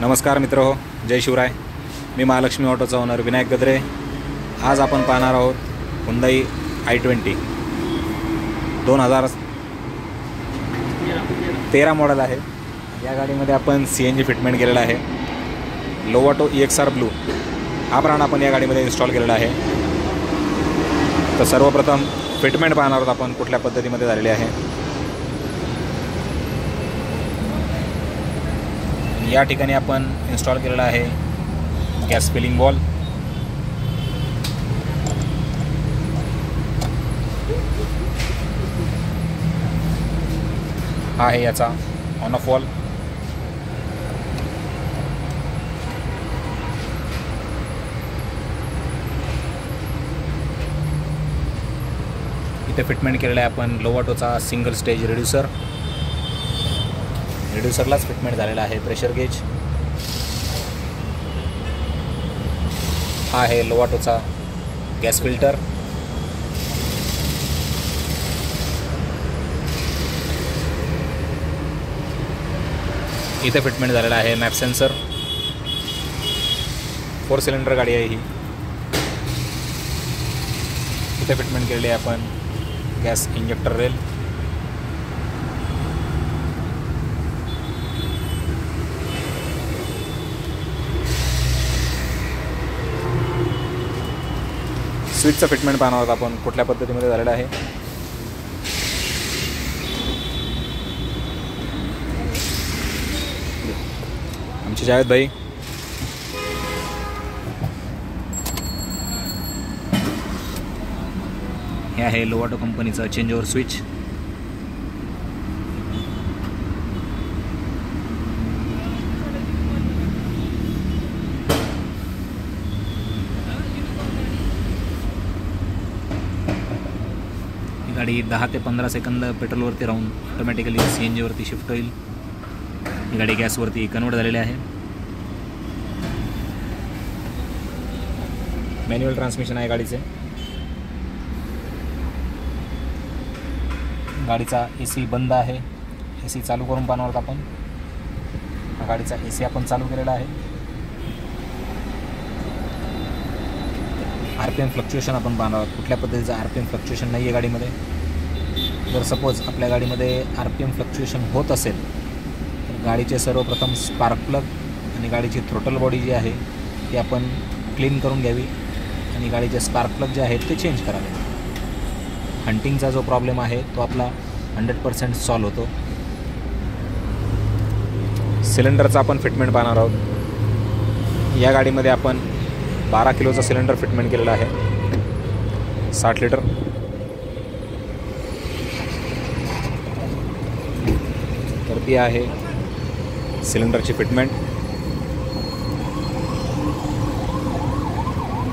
नमस्कार मित्रहो, जय शिवराय। मी महालक्ष्मी ऑटोचा ओनर विनायक गद्रे। आज आपण पाहणार आहोत Hyundai i20 2013 मॉडेल आहे। या गाडीमध्ये आपण CNG फिटमेंट केलेला आहे। लोवाटो EXR ब्लू हा ब्रँड आपण या गाडीमध्ये इन्स्टॉल केलेला आहे। तर सर्वप्रथम फिटमेंट पाहणार आहोत आपण कुठल्या पद्धतीमध्ये झालेली आहे। या ठिकाणी आपण इन्स्टॉल केलेला आहे गॅस फिलिंग बॉल। हा आहे याचा ऑन ऑफ वॉल। इथे फिटमेंट केलेला आहे आपण लोवाटोचा सिंगल स्टेज रिड्यूसर। रिड्यूसरलाच फिटमेंट झालेला आहे प्रेशर गेज। हा आहे लोवाटोचा गॅस फिल्टर। इथे फिटमेंट झालेला आहे मॅप सेन्सर। 4 सिलेंडर गाडी आहे ही। इथे फिटमेंट केलेली आहे आपण गॅस इंजेक्टर रेल। स्विचचं फिटमेंट पाहणार आहोत आपण कुठल्या पद्धतीमध्ये झालेलं आहे। आमचे जावेद भाई हे आहे लोवाटो कंपनीचं चेंज ओव्हर स्विच। गाडी 10 ते 15 सेकंद पेट्रोलवरती राहून ऑटोमॅटिकली CNG वरती शिफ्ट होईल। ही गाडी गॅसवरती कन्वर्ट झालेली आहे। मॅन्युअल ट्रान्समिशन आहे गाडीचे। गाडीचा AC बंद आहे। AC चालू करून पाहणार आहोत आपण। हा गाडीचा AC आपण चालू केलेला आहे। RPM फ्लक्च्युएशन आपण पाहणार आहोत कुठल्या पद्धतीचं RPM फ्लक्च्युएशन नाही आहे गाडीमध्ये। जर सपोज आपल्या गाडीमध्ये RPM फ्लक्च्युएशन होत असेल तर गाडीचे सर्वप्रथम स्पार्क प्लग आणि गाडीची थ्रोटल बॉडी जी आहे ती आपण क्लीन करून घ्यावी आणि गाडीचे स्पार्क प्लग जे आहेत ते चेंज करावे। हंटिंगचा जो प्रॉब्लेम आहे तो आपला 100% सॉल्व होतो। सिलेंडरचा आपण फिटमेंट पाहणार आहोत। या गाडीमध्ये आपण 12 किलोचा सिलेंडर फिटमेंट केलेला आहे 60 लिटर। तर ती आहे सिलेंडरची फिटमेंट।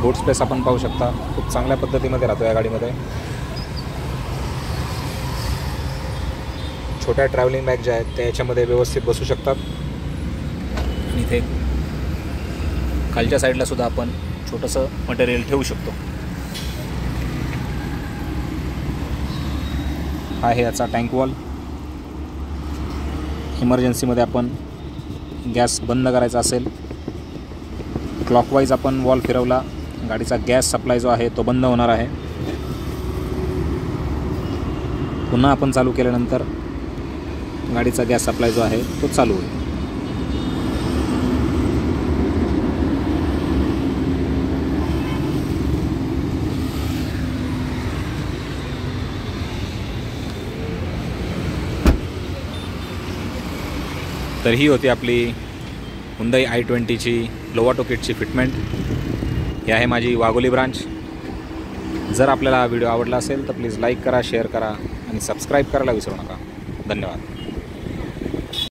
बूट स्पेस आपण पाहू शकता खूप चांगल्या पद्धतीमध्ये राहतो या गाडीमध्ये। छोट्या ट्रॅव्हलिंग बॅग ज्या आहेत त्या याच्यामध्ये व्यवस्थित बसू शकतात। आणि इथे खालच्या साईडला सुद्धा आपण छोटंसं मटेरियल ठेवू शकतो। हा आहे याचा टँक वॉल। इमर्जन्सीमध्ये आपण गॅस बंद करायचा असेल क्लॉकवाईज आपण वॉल फिरवला गाडीचा गॅस सप्लाय जो आहे तो बंद होणार आहे। पुन्हा आपण चालू केल्यानंतर गाडीचा गॅस सप्लाय जो आहे तो चालू होईल। तर ही होती आपली Hyundai i20 ची लोवाटो किटची फिटमेंट। ही आहे माझी वाघोली ब्रांच। जर आपल्याला हा व्हिडिओ आवडला असेल तर प्लीज लाईक करा, शेअर करा आणि सबस्क्राईब करायला विसरू नका। धन्यवाद।